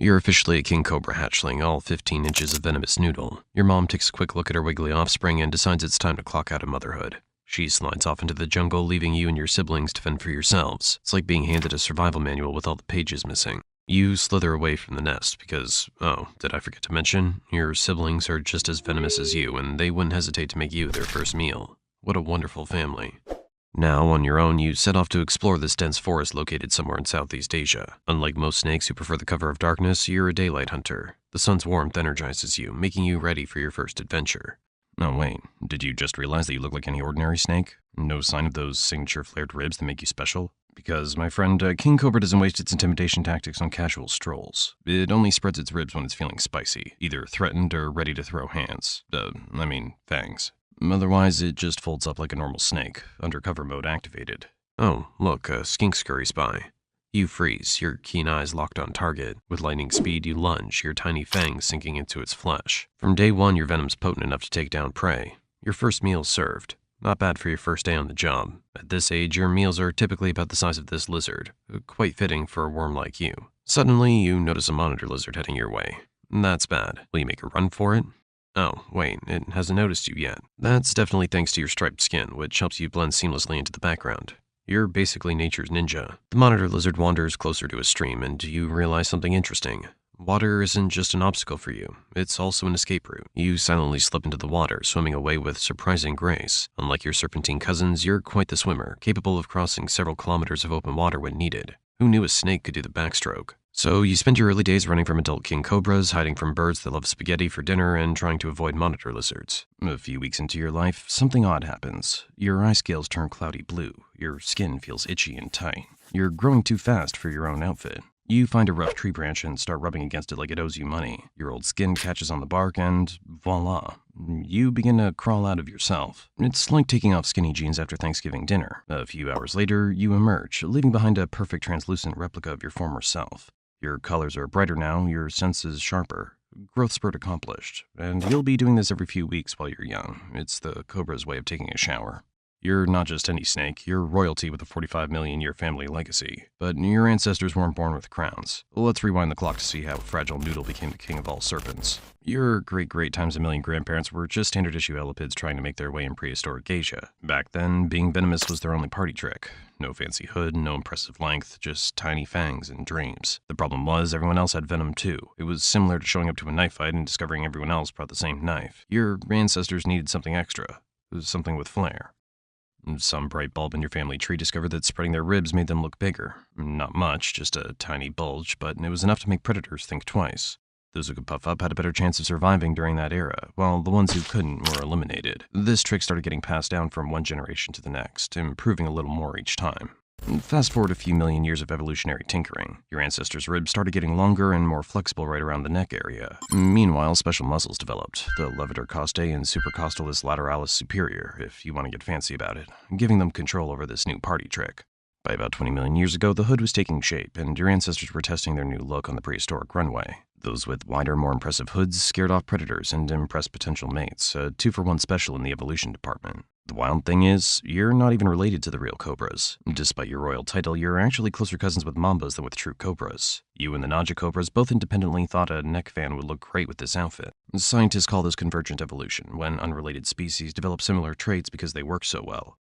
You're officially a King Cobra hatchling, all 15 inches of venomous noodle. Your mom takes a quick look at her wiggly offspring and decides it's time to clock out of motherhood. She slides off into the jungle, leaving you and your siblings to fend for yourselves. It's like being handed a survival manual with all the pages missing. You slither away from the nest because, oh, did I forget to mention? Your siblings are just as venomous as you, and they wouldn't hesitate to make you their first meal. What a wonderful family. Now, on your own, you set off to explore this dense forest located somewhere in Southeast Asia. Unlike most snakes who prefer the cover of darkness, you're a daylight hunter. The sun's warmth energizes you, making you ready for your first adventure. Oh wait, did you just realize that you look like any ordinary snake? No sign of those signature flared ribs that make you special? Because, my friend, King Cobra doesn't waste its intimidation tactics on casual strolls. It only spreads its ribs when it's feeling spicy, either threatened or ready to throw hands. Fangs. Otherwise, it just folds up like a normal snake, undercover mode activated. Oh, look, a skink scurry spy. You freeze, your keen eyes locked on target. With lightning speed, you lunge, your tiny fangs sinking into its flesh. From day one, your venom's potent enough to take down prey. Your first meal served. Not bad for your first day on the job. At this age, your meals are typically about the size of this lizard, quite fitting for a worm like you. Suddenly, you notice a monitor lizard heading your way. That's bad. Will you make a run for it? Oh, wait, it hasn't noticed you yet. That's definitely thanks to your striped skin, which helps you blend seamlessly into the background. You're basically nature's ninja. The monitor lizard wanders closer to a stream, and you realize something interesting. Water isn't just an obstacle for you, it's also an escape route. You silently slip into the water, swimming away with surprising grace. Unlike your serpentine cousins, you're quite the swimmer, capable of crossing several kilometers of open water when needed. Who knew a snake could do the backstroke? So you spend your early days running from adult king cobras, hiding from birds that love spaghetti for dinner, and trying to avoid monitor lizards. A few weeks into your life, something odd happens. Your eye scales turn cloudy blue, your skin feels itchy and tight. You're growing too fast for your own outfit. You find a rough tree branch and start rubbing against it like it owes you money. Your old skin catches on the bark and voila, you begin to crawl out of yourself. It's like taking off skinny jeans after Thanksgiving dinner. A few hours later, you emerge, leaving behind a perfect translucent replica of your former self. Your colors are brighter now, your senses sharper. Growth spurt accomplished, and you'll be doing this every few weeks while you're young. It's the cobra's way of taking a shower. You're not just any snake, you're royalty with a 45 million year family legacy. But your ancestors weren't born with crowns. Let's rewind the clock to see how Fragile Noodle became the king of all serpents. Your great times a million grandparents were just standard issue elepids trying to make their way in prehistoric Asia. Back then, being venomous was their only party trick. No fancy hood, no impressive length, just tiny fangs and dreams. The problem was, everyone else had venom too. It was similar to showing up to a knife fight and discovering everyone else brought the same knife. Your ancestors needed something extra. Something with flair. Some bright bulb in your family tree discovered that spreading their ribs made them look bigger. Not much, just a tiny bulge, but it was enough to make predators think twice. Those who could puff up had a better chance of surviving during that era, while the ones who couldn't were eliminated. This trick started getting passed down from one generation to the next, improving a little more each time. Fast forward a few million years of evolutionary tinkering. Your ancestors' ribs started getting longer and more flexible right around the neck area. Meanwhile, special muscles developed, the levator costae and supercostalis lateralis superior, if you want to get fancy about it, giving them control over this new party trick. By about 20 million years ago, the hood was taking shape, and your ancestors were testing their new look on the prehistoric runway. Those with wider, more impressive hoods scared off predators and impressed potential mates, a 2-for-1 special in the evolution department. The wild thing is, you're not even related to the real cobras. Despite your royal title, you're actually closer cousins with mambas than with true cobras. You and the Naja cobras both independently thought a neck fan would look great with this outfit. Scientists call this convergent evolution, when unrelated species develop similar traits because they work so well.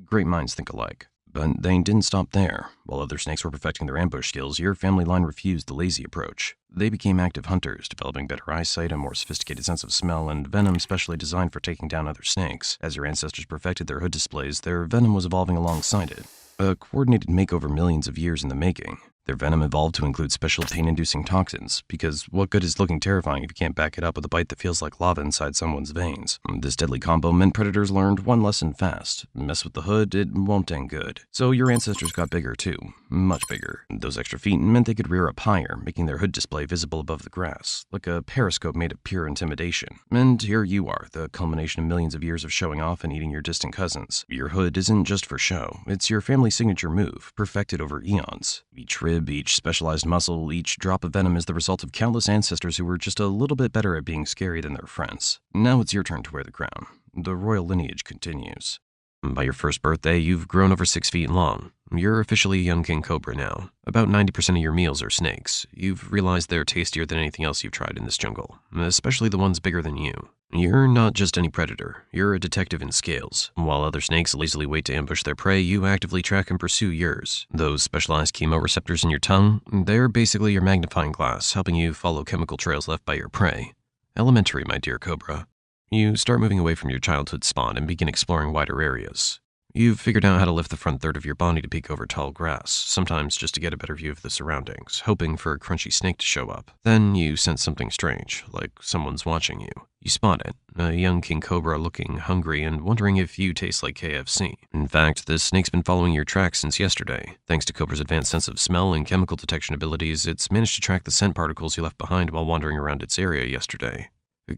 Great minds think alike. But they didn't stop there. While other snakes were perfecting their ambush skills, your family line refused the lazy approach. They became active hunters, developing better eyesight, a more sophisticated sense of smell, and venom specially designed for taking down other snakes. As your ancestors perfected their hood displays, their venom was evolving alongside it. A coordinated makeover millions of years in the making. Their venom evolved to include special pain-inducing toxins, because what good is looking terrifying if you can't back it up with a bite that feels like lava inside someone's veins? This deadly combo meant predators learned one lesson fast. Mess with the hood, it won't end good. So your ancestors got bigger too. Much bigger. Those extra feet meant they could rear up higher, making their hood display visible above the grass, like a periscope made of pure intimidation. And here you are, the culmination of millions of years of showing off and eating your distant cousins. Your hood isn't just for show. It's your family signature move, perfected over eons. Each rib, each specialized muscle, each drop of venom is the result of countless ancestors who were just a little bit better at being scary than their friends. Now it's your turn to wear the crown. The royal lineage continues. By your first birthday, you've grown over 6 feet long. You're officially a young King Cobra now. About 90% of your meals are snakes. You've realized they're tastier than anything else you've tried in this jungle, especially the ones bigger than you. You're not just any predator. You're a detective in scales. While other snakes lazily wait to ambush their prey, you actively track and pursue yours. Those specialized chemoreceptors in your tongue, they're basically your magnifying glass, helping you follow chemical trails left by your prey. Elementary, my dear Cobra. You start moving away from your childhood spawn and begin exploring wider areas. You've figured out how to lift the front third of your body to peek over tall grass, sometimes just to get a better view of the surroundings, hoping for a crunchy snake to show up. Then you sense something strange, like someone's watching you. You spot it, a young King Cobra looking hungry and wondering if you taste like KFC. In fact, this snake's been following your tracks since yesterday. Thanks to Cobra's advanced sense of smell and chemical detection abilities, it's managed to track the scent particles you left behind while wandering around its area yesterday.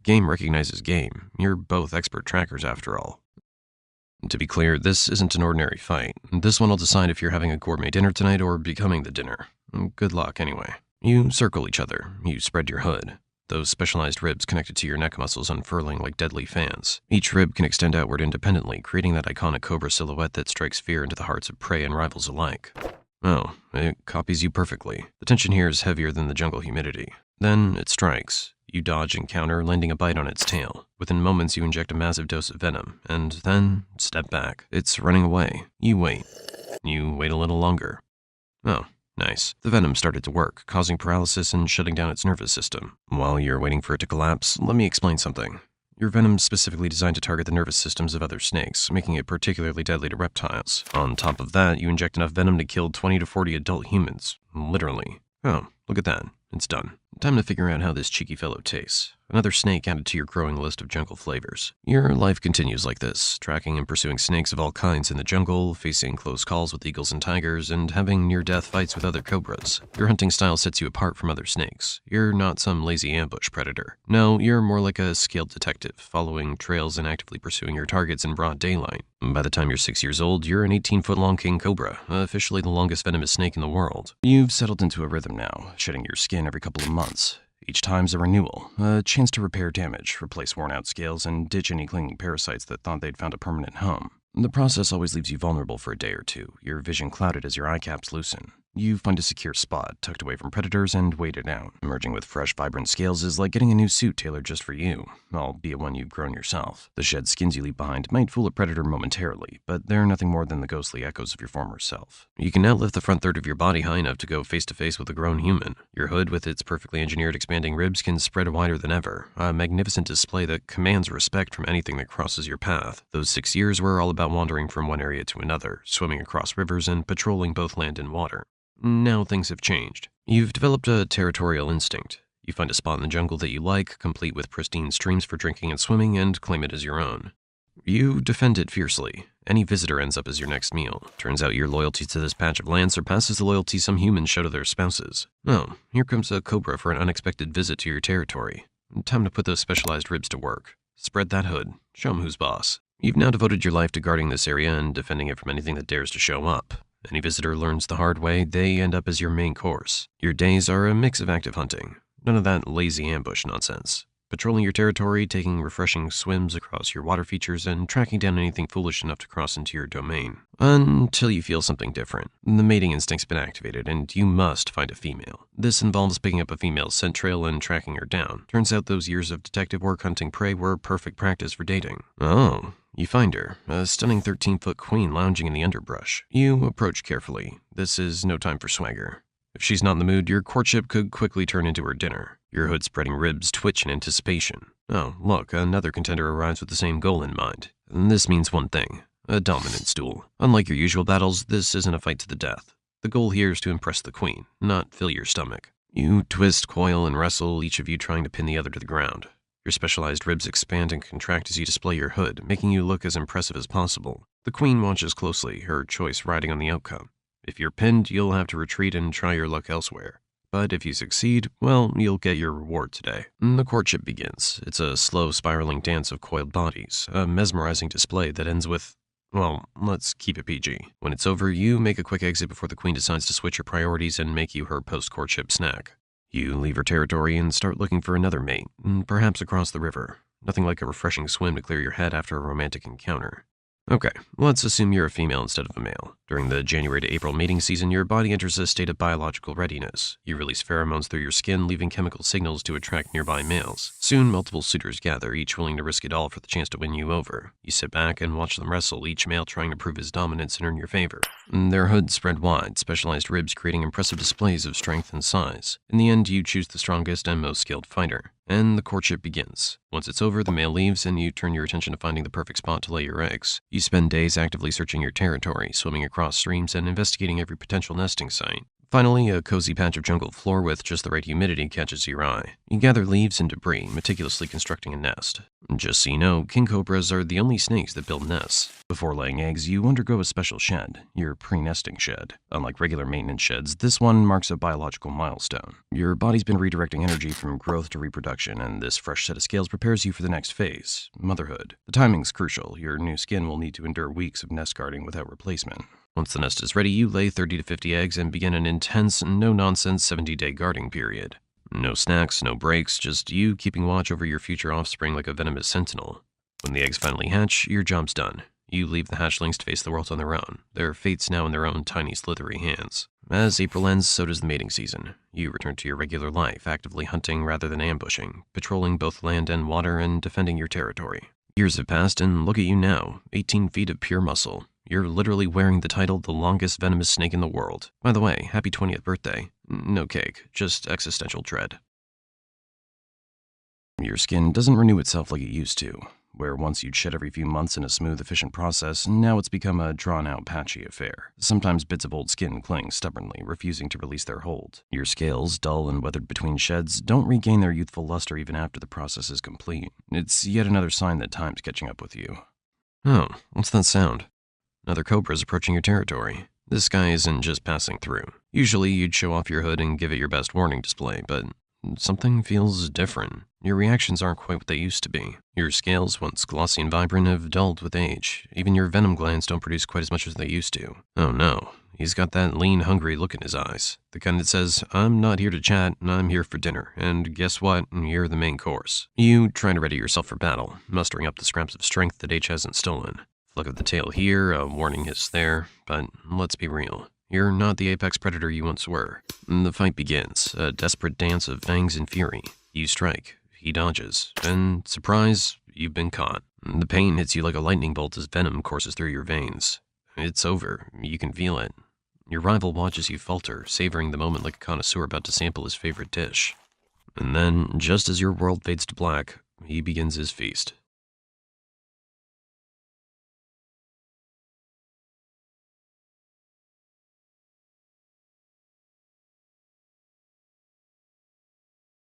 Game recognizes game. You're both expert trackers after all. To be clear, this isn't an ordinary fight. This one will decide if you're having a gourmet dinner tonight or becoming the dinner. Good luck, anyway. You circle each other. You spread your hood. Those specialized ribs connected to your neck muscles unfurling like deadly fans. Each rib can extend outward independently, creating that iconic cobra silhouette that strikes fear into the hearts of prey and rivals alike. Oh, it copies you perfectly. The tension here is heavier than the jungle humidity. Then it strikes. You dodge and counter, landing a bite on its tail. Within moments, you inject a massive dose of venom, and then step back. It's running away. You wait. You wait a little longer. Oh, nice. The venom started to work, causing paralysis and shutting down its nervous system. While you're waiting for it to collapse, let me explain something. Your venom's specifically designed to target the nervous systems of other snakes, making it particularly deadly to reptiles. On top of that, you inject enough venom to kill 20 to 40 adult humans. Literally. Oh, look at that. It's done. Time to figure out how this cheeky fellow tastes. Another snake added to your growing list of jungle flavors. Your life continues like this, tracking and pursuing snakes of all kinds in the jungle, facing close calls with eagles and tigers, and having near-death fights with other cobras. Your hunting style sets you apart from other snakes. You're not some lazy ambush predator. No, you're more like a skilled detective, following trails and actively pursuing your targets in broad daylight. By the time you're 6 years old, you're an 18-foot-long King Cobra, officially the longest venomous snake in the world. You've settled into a rhythm now, shedding your skin every couple of months. Each time's a renewal, a chance to repair damage, replace worn-out scales, and ditch any clinging parasites that thought they'd found a permanent home. The process always leaves you vulnerable for a day or two, your vision clouded as your eye caps loosen. You find a secure spot, tucked away from predators, and wait it out. Emerging with fresh, vibrant scales is like getting a new suit tailored just for you, albeit one you've grown yourself. The shed skins you leave behind might fool a predator momentarily, but they're nothing more than the ghostly echoes of your former self. You can now lift the front third of your body high enough to go face-to-face with a grown human. Your hood, with its perfectly engineered expanding ribs, can spread wider than ever, a magnificent display that commands respect from anything that crosses your path. Those 6 years were all about wandering from one area to another, swimming across rivers and patrolling both land and water. Now things have changed. You've developed a territorial instinct. You find a spot in the jungle that you like, complete with pristine streams for drinking and swimming, and claim it as your own. You defend it fiercely. Any visitor ends up as your next meal. Turns out your loyalty to this patch of land surpasses the loyalty some humans show to their spouses. Oh, here comes a cobra for an unexpected visit to your territory. Time to put those specialized ribs to work. Spread that hood. Show 'em who's boss. You've now devoted your life to guarding this area and defending it from anything that dares to show up. Any visitor learns the hard way, they end up as your main course. Your days are a mix of active hunting. None of that lazy ambush nonsense. Patrolling your territory, taking refreshing swims across your water features, and tracking down anything foolish enough to cross into your domain. Until you feel something different. The mating instinct's been activated, and you must find a female. This involves picking up a female's scent trail and tracking her down. Turns out those years of detective work hunting prey were perfect practice for dating. Oh. You find her, a stunning 13-foot queen lounging in the underbrush. You approach carefully. This is no time for swagger. If she's not in the mood, your courtship could quickly turn into her dinner. Your hood-spreading ribs twitch in anticipation. Oh, look, another contender arrives with the same goal in mind. This means one thing, a dominance duel. Unlike your usual battles, this isn't a fight to the death. The goal here is to impress the queen, not fill your stomach. You twist, coil, and wrestle, each of you trying to pin the other to the ground. Your specialized ribs expand and contract as you display your hood, making you look as impressive as possible. The queen watches closely, her choice riding on the outcome. If you're pinned, you'll have to retreat and try your luck elsewhere. But if you succeed, well, you'll get your reward today. The courtship begins. It's a slow, spiraling dance of coiled bodies, a mesmerizing display that ends with, well, let's keep it PG. When it's over, you make a quick exit before the queen decides to switch her priorities and make you her post-courtship snack. You leave her territory and start looking for another mate, perhaps across the river. Nothing like a refreshing swim to clear your head after a romantic encounter. Okay, let's assume you're a female instead of a male. During the January to April mating season, your body enters a state of biological readiness. You release pheromones through your skin, leaving chemical signals to attract nearby males. Soon, multiple suitors gather, each willing to risk it all for the chance to win you over. You sit back and watch them wrestle, each male trying to prove his dominance and earn your favor. Their hoods spread wide, specialized ribs creating impressive displays of strength and size. In the end, you choose the strongest and most skilled fighter. And the courtship begins. Once it's over, the male leaves and you turn your attention to finding the perfect spot to lay your eggs. You spend days actively searching your territory, swimming across streams and investigating every potential nesting site. Finally, a cozy patch of jungle floor with just the right humidity catches your eye. You gather leaves and debris, meticulously constructing a nest. Just so you know, king cobras are the only snakes that build nests. Before laying eggs, you undergo a special shed, your pre-nesting shed. Unlike regular maintenance sheds, this one marks a biological milestone. Your body's been redirecting energy from growth to reproduction, and this fresh set of scales prepares you for the next phase, motherhood. The timing's crucial. Your new skin will need to endure weeks of nest guarding without replacement. Once the nest is ready, you lay 30 to 50 eggs and begin an intense, no-nonsense 70-day guarding period. No snacks, no breaks, just you keeping watch over your future offspring like a venomous sentinel. When the eggs finally hatch, your job's done. You leave the hatchlings to face the world on their own, their fates now in their own tiny slithery hands. As April ends, so does the mating season. You return to your regular life, actively hunting rather than ambushing, patrolling both land and water and defending your territory. Years have passed, and look at you now, 18 feet of pure muscle. You're literally wearing the title the longest venomous snake in the world. By the way, happy 20th birthday. No cake, just existential dread. Your skin doesn't renew itself like it used to. Where once you'd shed every few months in a smooth, efficient process, now it's become a drawn-out, patchy affair. Sometimes bits of old skin cling stubbornly, refusing to release their hold. Your scales, dull and weathered between sheds, don't regain their youthful luster even after the process is complete. It's yet another sign that time's catching up with you. Oh, what's that sound? Another cobra is approaching your territory. This guy isn't just passing through. Usually you'd show off your hood and give it your best warning display, but something feels different. Your reactions aren't quite what they used to be. Your scales, once glossy and vibrant, have dulled with age. Even your venom glands don't produce quite as much as they used to. Oh no, he's got that lean, hungry look in his eyes. The kind that says, I'm not here to chat, I'm here for dinner, and guess what, you're the main course. You try to ready yourself for battle, mustering up the scraps of strength that age hasn't stolen. Flick of the tail here, a warning hiss there, but let's be real. You're not the apex predator you once were. The fight begins, a desperate dance of fangs and fury. You strike, he dodges, and surprise, you've been caught. The pain hits you like a lightning bolt as venom courses through your veins. It's over, you can feel it. Your rival watches you falter, savoring the moment like a connoisseur about to sample his favorite dish. And then, just as your world fades to black, he begins his feast.